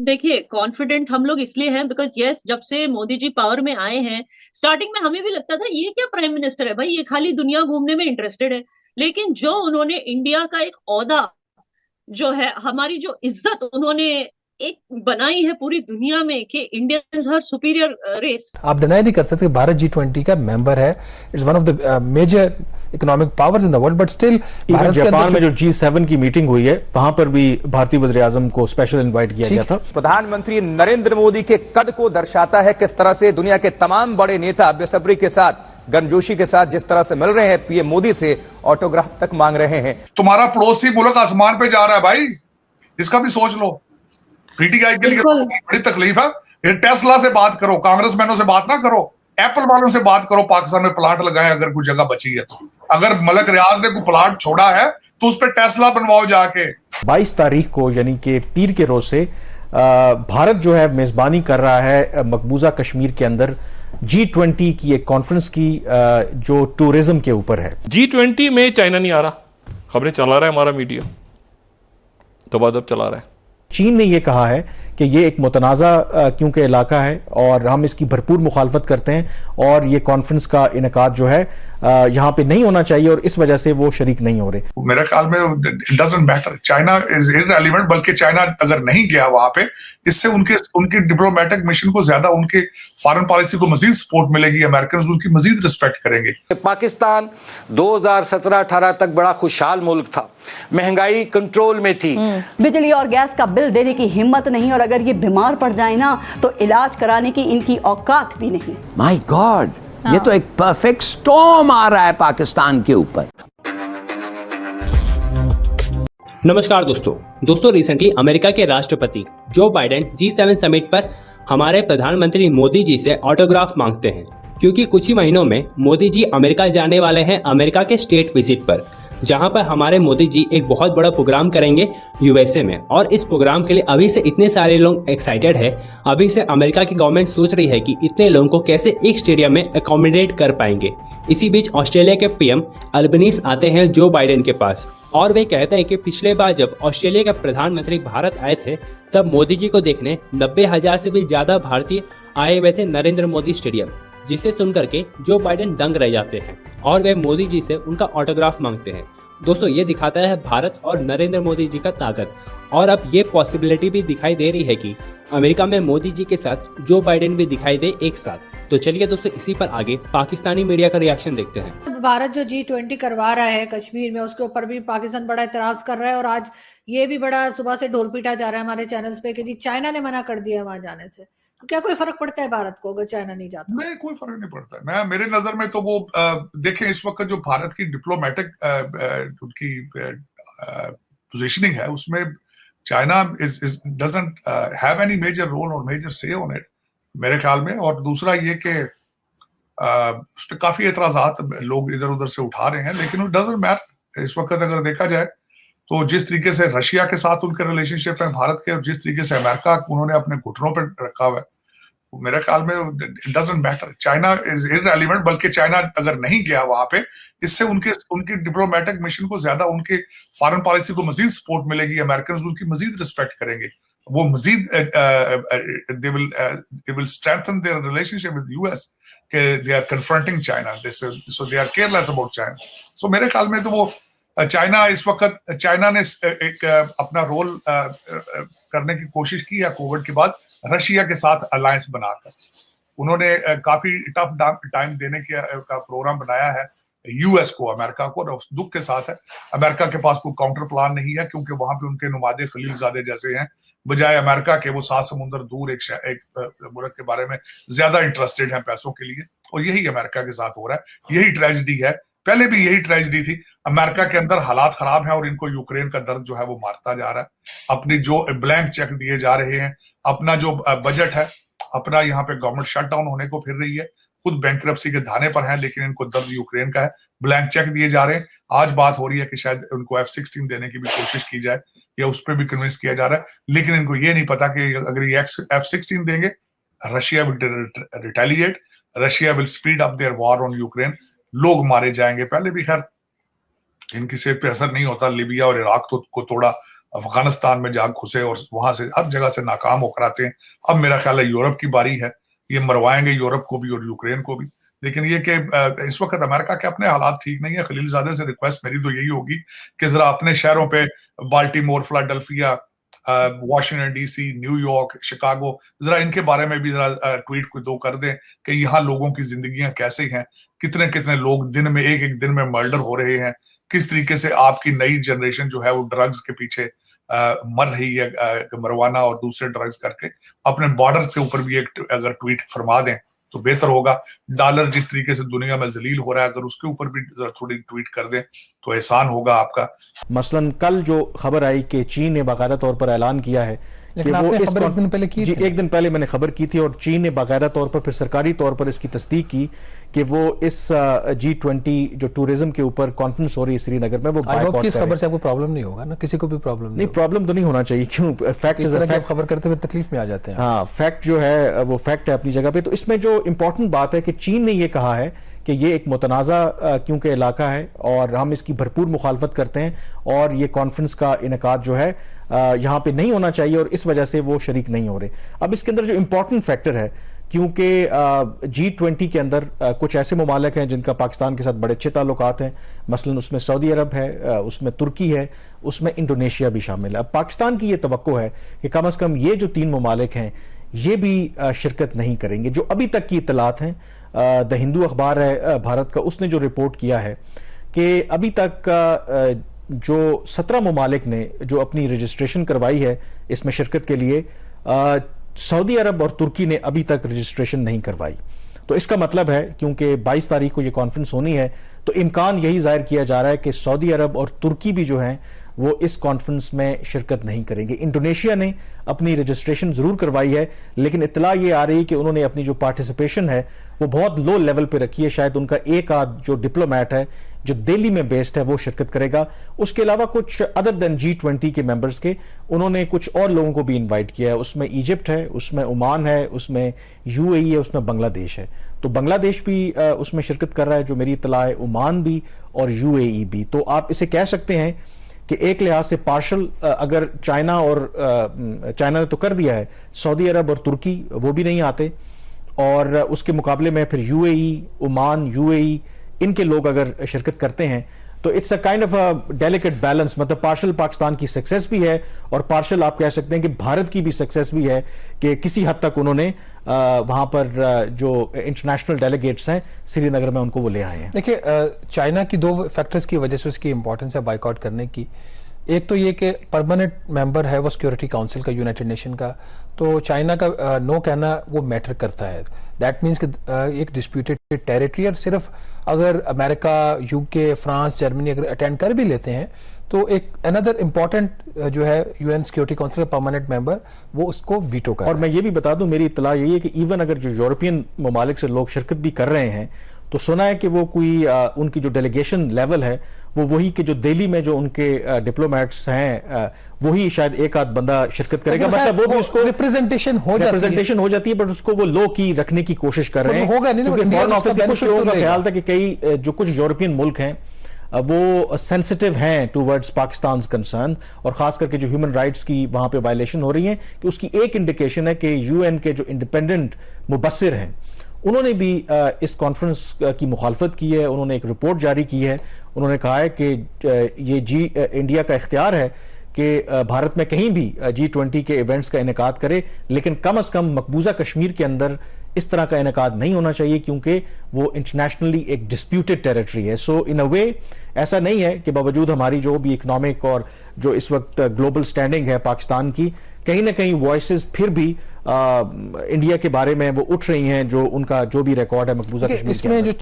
देखिए, कॉन्फिडेंट हम लोग इसलिए हैं बिकॉज यस, जब से मोदी जी पावर में आए हैं, स्टार्टिंग में हमें भी लगता था ये क्या प्राइम मिनिस्टर है भाई, ये खाली दुनिया घूमने में इंटरेस्टेड है। लेकिन जो उन्होंने इंडिया का एक ओहदा, जो है हमारी जो इज्जत उन्होंने एक बनाई है पूरी दुनिया में कि इंडियंस आर सुपीरियर रेस। आप डिनाई नहीं कर सकते भारत G20 का मेंबर है, it's one of the major economic powers in the world, but still Bharat Japan में जो G7 की मीटिंग हुई है वहां पर भी भारतीय वज़ीर-ए-आज़म को स्पेशल इनवाइट किया गया था। प्रधानमंत्री नरेंद्र मोदी के कद को दर्शाता है किस तरह से दुनिया के तमाम बड़े नेता बेसब्री के साथ, गर्मजोशी के साथ जिस तरह से मिल रहे हैं पीएम मोदी से, ऑटोग्राफ तक मांग रहे हैं। तुम्हारा पड़ोसी मुल्क आसमान पे जा रहा है भाई, इसका भी सोच लो। पीटीआई के लिए बड़ी तकलीफ है। ये टेस्ला से बात करो, कांग्रेसमैनों से बात ना करो, एप्पल वालों से बात करो, पाकिस्तान में प्लांट लगाए अगर कोई जगह बची है तो। अगर मलक रियाज ने कोई प्लांट छोड़ा है तो उस पर टेस्ला बनवाओ जाके। 22 तारीख को यानी कि पीर के रोज से भारत जो है मेजबानी कर रहा है मकबूजा कश्मीर के अंदर G20 की एक कॉन्फ्रेंस की जो टूरिज्म के ऊपर है। G20 में चाइना नहीं आ रहा, खबरें चला रहा है हमारा मीडिया, तबादब चला रहा है। चीन ने यह कहा है कि ये एक मुतनाज़ा क्योंकि इलाका है और हम इसकी भरपूर मुखालफत करते हैं और ये कॉन्फ्रेंस का इनेकाद जो है यहाँ पे नहीं होना चाहिए और इस वजह से वो शरीक नहीं हो रहे। मेरे ख्याल में it doesn't matter, China is irrelevant, बल्कि चाइना अगर नहीं गया वहां पे, इससे उनके डिप्लोमेटिक मिशन को ज्यादा, उनके फॉरेन पॉलिसी को मजीद सपोर्ट मिलेगी, अमेरिकन उनकी मजीद रिस्पेक्ट करेंगे। पाकिस्तान 2017-18 तक बड़ा खुशहाल मुल्क था, महंगाई कंट्रोल में थी, बिजली और गैस का बिल देने की हिम्मत नहीं, और अगर ये बीमार पड़ जाए ना तो इलाज कराने की इनकी औकात भी नहीं। माय गॉड, ये तो एक परफेक्ट स्टॉर्म आ रहा है पाकिस्तान के ऊपर। नमस्कार दोस्तों रिसेंटली अमेरिका के राष्ट्रपति जो बाइडेन G7 समिट पर हमारे प्रधानमंत्री मोदी जी से ऑटोग्राफ मांगते हैं, क्योंकि कुछ ही महीनों में मोदी जी अमेरिका जाने वाले हैं, अमेरिका के स्टेट विजिट पर, जहां पर हमारे मोदी जी एक बहुत बड़ा प्रोग्राम करेंगे USA में। और इस प्रोग्राम के लिए अभी से इतने सारे लोग एक्साइटेड है, अभी से अमेरिका की गवर्नमेंट सोच रही है कि इतने लोगों को कैसे एक स्टेडियम में अकोमोडेट कर पाएंगे। इसी बीच ऑस्ट्रेलिया के PM अल्बनीज आते हैं जो बाइडेन के पास और वे कहते हैं कि पिछले बार जब ऑस्ट्रेलिया के प्रधानमंत्री भारत आए थे तब मोदी जी को देखने 90,000 से भी ज्यादा भारतीय आए हुए थे नरेंद्र मोदी स्टेडियम, जिसे सुनकर के जो बाइडेन दंग रह जाते हैं और वे मोदी जी से उनका ऑटोग्राफ मांगते हैं। दोस्तों, ये दिखाता है भारत और नरेंद्र मोदी जी का ताकत, और अब ये पॉसिबिलिटी भी दिखाई दे रही है कि अमेरिका में मोदी जी के साथ जो बाइडेन भी दिखाई दे एक साथ। तो चलिए दोस्तों, इसी पर आगे पाकिस्तानी मीडिया का रिएक्शन देखते हैं। भारत जो G20 करवा रहा है कश्मीर में, उसके ऊपर भी पाकिस्तान बड़ा इतराज कर रहा है, और आज ये भी बड़ा सुबह से ढोल पीटा जा रहा है हमारे चैनल्स पे कि जी चाइना ने मना कर दिया वहां जाने से। तो क्या कोई फर्क पड़ता है भारत को अगर चाइना नहीं जाता? नहीं, कोई फर्क नहीं पड़ता है। मेरे नजर में तो वो देखें, इस वक्त जो भारत की डिप्लोमेटिक उनकी पोजीशनिंग है उसमें China doesn't have any major role और मेजर से ऑन इट मेरे ख्याल में। और दूसरा ये कि उस पर काफी एतराजात लोग इधर उधर से उठा रहे हैं, लेकिन इट डजंट मैटर। इस वक्त अगर देखा जाए तो जिस तरीके से रशिया के साथ उनके रिलेशनशिप है भारत के, और जिस तरीके से अमेरिका उन्होंने अपने घुटनों पर रखा हुआ है, मेरे ख्याल में it doesn't matter, China is irrelevant, बल्कि चाइना अगर नहीं गया वहां पे, इससे उनके डिप्लोमेटिक मिशन को ज्यादा, उनके फॉरेन पॉलिसी को मजीद सपोर्ट मिलेगी, अमेरिकन उनकी मजीद रिस्पेक्ट करेंगे, वो मजीद they will strengthen their relationship with US, they are confronting China, so they are careless about China. So मेरे ख्याल में तो वो चाइना इस वक्त, चाइना ने एक अपना रोल करने की कोशिश की है कोविड के बाद, रशिया के साथ अलायंस बनाकर उन्होंने काफी टफ टाइम देने का प्रोग्राम बनाया है US को, अमेरिका को। और दुख के साथ है अमेरिका के पास कोई काउंटर प्लान नहीं है, क्योंकि वहां पे उनके नुमादे खलीलजादे जैसे हैं, बजाय अमेरिका के वो 7 समुंदर दूर एक मुल्क के बारे में ज्यादा इंटरेस्टेड हैं पैसों के लिए। और यही अमेरिका के साथ हो रहा है, यही ट्रेजेडी है, पहले भी यही ट्रेजेडी थी। अमेरिका के अंदर हालात खराब हैं और इनको यूक्रेन का दर्द जो है वो मारता जा रहा है। अपनी जो ब्लैंक चेक दिए जा रहे हैं, अपना जो बजट है, अपना यहाँ पे गवर्नमेंट शटडाउन होने को फिर रही है, खुद बैंकरप्सी के धाने पर हैं, लेकिन इनको दर्द यूक्रेन का है, ब्लैंक चेक दिए जा रहे हैं। आज बात हो रही है कि शायद उनको F-16 देने की भी कोशिश की जाए, या उस पर भी कन्विंस किया जा रहा है, लेकिन इनको ये नहीं पता कि अगर ये F-16 देंगे, Russia will retaliate, Russia will speed up their war on Ukraine, लोग मारे जाएंगे। पहले भी खैर इनकी सेहत पे असर नहीं होता, लीबिया और इराक को तोड़ा अफगानिस्तान में जा घुसे और वहां से हर जगह से नाकाम होकर आते हैं। अब मेरा ख्याल है यूरोप की बारी है, ये मरवाएंगे यूरोप को भी और यूक्रेन को भी। लेकिन ये कि इस वक्त अमेरिका के अपने हालात ठीक नहीं है। खलीलजादे से रिक्वेस्ट मेरी तो यही होगी कि जरा अपने शहरों पे Baltimore, Philadelphia, Washington DC, New York, Chicago, जरा इनके बारे में भी जरा ट्वीट कोई दो कर दें कि यहाँ लोगों की जिंदगियां कैसे हैं, कितने कितने लोग दिन में एक दिन में मर्डर हो रहे हैं, किस तरीके से आपकी नई जनरेशन जो है वो ड्रग्स के पीछे मर रही है, मरवाना और दूसरे ड्रग्स करके। अपने बॉर्डर के ऊपर भी एक अगर ट्वीट फरमा दें तो बेहतर होगा। डॉलर जिस तरीके से दुनिया में जलील हो रहा है, अगर उसके ऊपर भी थोड़ी ट्वीट कर दें तो एहसान होगा आपका। मसलन कल जो खबर आई कि चीन ने बाकायदा तौर पर ऐलान किया है कि वो इस एक दिन पहले की थी। एक दिन पहले मैंने खबर की थी और चीन ने बाकायदा तौर पर फिर सरकारी तौर पर इसकी तस्दीक की कि वो इस G20 जो टूरिज्म के ऊपर कॉन्फ्रेंस हो रही है श्रीनगर में, वो बायकॉट कर। इस खबर से आपको प्रॉब्लम नहीं होगा ना, किसी को भी प्रॉब्लम नहीं, प्रॉब्लम तो नहीं होना चाहिए। क्यों? Fact is a fact. खबर करते हुए तकलीफ में आ जाते हैं। हाँ, फैक्ट जो है वो फैक्ट है अपनी जगह पे। तो इसमें जो इंपॉर्टेंट बात है कि चीन ने ये कहा है कि ये एक मुतनाज़ा क्योंकि इलाका है और हम इसकी भरपूर मुखालफत करते हैं और ये कॉन्फ्रेंस का इनेकाद जो है यहाँ पे नहीं होना चाहिए और इस वजह से वो शरीक नहीं हो रहे। अब इसके अंदर जो इंपॉर्टेंट फैक्टर है, क्योंकि G20 के अंदर कुछ ऐसे ममालिक हैं जिनका पाकिस्तान के साथ बड़े अच्छे ताल्लुकात हैं, मसलन उसमें सऊदी अरब है, उसमें तुर्की है, उसमें इंडोनेशिया भी शामिल है। अब पाकिस्तान की ये तवक्को है कि कम अज कम ये जो 3 ममालिक हैं ये भी शिरकत नहीं करेंगे। जो अभी तक की इतलात हैं, द हिंदू अखबार है भारत का, उसने जो रिपोर्ट किया है कि अभी तक जो 17 ममालिक ने जो अपनी रजिस्ट्रेशन करवाई है इसमें शिरकत के लिए, सऊदी अरब और तुर्की ने अभी तक रजिस्ट्रेशन नहीं करवाई। तो इसका मतलब है क्योंकि 22 तारीख को ये कॉन्फ्रेंस होनी है तो इम्कान यही जाहिर किया जा रहा है कि सऊदी अरब और तुर्की भी जो हैं वो इस कॉन्फ्रेंस में शिरकत नहीं करेंगे। इंडोनेशिया ने अपनी रजिस्ट्रेशन जरूर करवाई है, लेकिन इत्तला ये आ रही है कि उन्होंने अपनी जो पार्टिसिपेशन है वो बहुत लो लेवल पे रखी है। शायद उनका एक आध जो डिप्लोमेट है जो दिल्ली में बेस्ड है वो शिरकत करेगा। उसके अलावा कुछ अदर देन G20 के मेंबर्स के उन्होंने कुछ और लोगों को भी इनवाइट किया है। उसमें इजिप्ट है, उसमें ओमान है, उसमें UAE है, उसमें बांग्लादेश है। तो बांग्लादेश भी उसमें शिरकत कर रहा है, जो मेरी इत्तला है, ओमान भी और UAE भी। तो आप इसे कह सकते हैं कि एक लिहाज से पार्शल, अगर चाइना ने तो कर दिया है, सऊदी अरब और तुर्की वो भी नहीं आते, और उसके मुकाबले में फिर UAE, ओमान, UAE इनके लोग अगर शिरकत करते हैं तो it's a kind of a delicate balance. मतलब पार्शल पाकिस्तान की सक्सेस भी है और पार्शल आप कह सकते हैं कि भारत की भी सक्सेस भी है कि किसी हद तक उन्होंने वहां पर जो इंटरनेशनल डेलीगेट्स हैं श्रीनगर में उनको वो ले आए हैं। देखिए, चाइना की 2 फैक्टर्स की वजह से उसकी इंपॉर्टेंस है बाइकआउट करने की। एक तो ये कि परमानेंट मेंबर है वो सिक्योरिटी काउंसिल का, यूनाइटेड नेशन का, तो चाइना का नो कहना वो मैटर करता है। दैट मीन्स कि एक डिस्प्यूटेड टेरिटरी, और सिर्फ अगर अमेरिका, UK, फ्रांस, जर्मनी अगर अटेंड कर भी लेते हैं तो एक अनदर इंपॉर्टेंट जो है UN सिक्योरिटी काउंसिल का परमानेंट मेंबर वो उसको वीटो कर। और मैं ये भी बता दूं, मेरी इत्तला यही है कि इवन अगर जो यूरोपियन ममालिक से लोग शिरकत भी कर रहे हैं तो सुना है कि वो कोई उनकी जो डेलीगेशन लेवल है वो वही कि जो दिल्ली में जो उनके डिप्लोमेट्स हैं वही शायद एक आध बंदा शिरकत करेगा। मतलब वो भी उसको रिप्रेजेंटेशन हो जाती है, बट उसको वो लो की रखने की कोशिश कर रहे हैं। होगा नहीं, क्योंकि फॉरेन ऑफिस के कुछ लोगों का ख्याल था कि कई जो कुछ यूरोपियन मुल्क हैं वो सेंसिटिव हैं टूवर्ड्स पाकिस्तान कंसर्न, और खास करके जो ह्यूमन राइट्स की वहां पे वायलेशन हो रही है, कि उसकी एक इंडिकेशन है कि UN के जो इंडिपेंडेंट मुबस्सिर हैं उन्होंने भी इस कॉन्फ्रेंस की मुखालफत की है। उन्होंने एक रिपोर्ट जारी की है। उन्होंने कहा है कि ये इंडिया का इख्तियार है कि भारत में कहीं भी G20 के इवेंट्स का इनेकाद करे, लेकिन कम अज कम मकबूजा कश्मीर के अंदर इस तरह का इनेकाद नहीं होना चाहिए क्योंकि वो इंटरनेशनली एक डिस्प्यूटेड टेरिटरी है। सो इन अ वे ऐसा नहीं है कि बावजूद हमारी जो भी इकोनॉमिक और जो इस वक्त ग्लोबल स्टैंडिंग है पाकिस्तान की, कहीं ना कहीं वॉइसेस फिर भी इंडिया के बारे में वो उठ रही हैं, जो उनका जो भी रिकॉर्ड है मकबूजा कश्मीर के अंदर।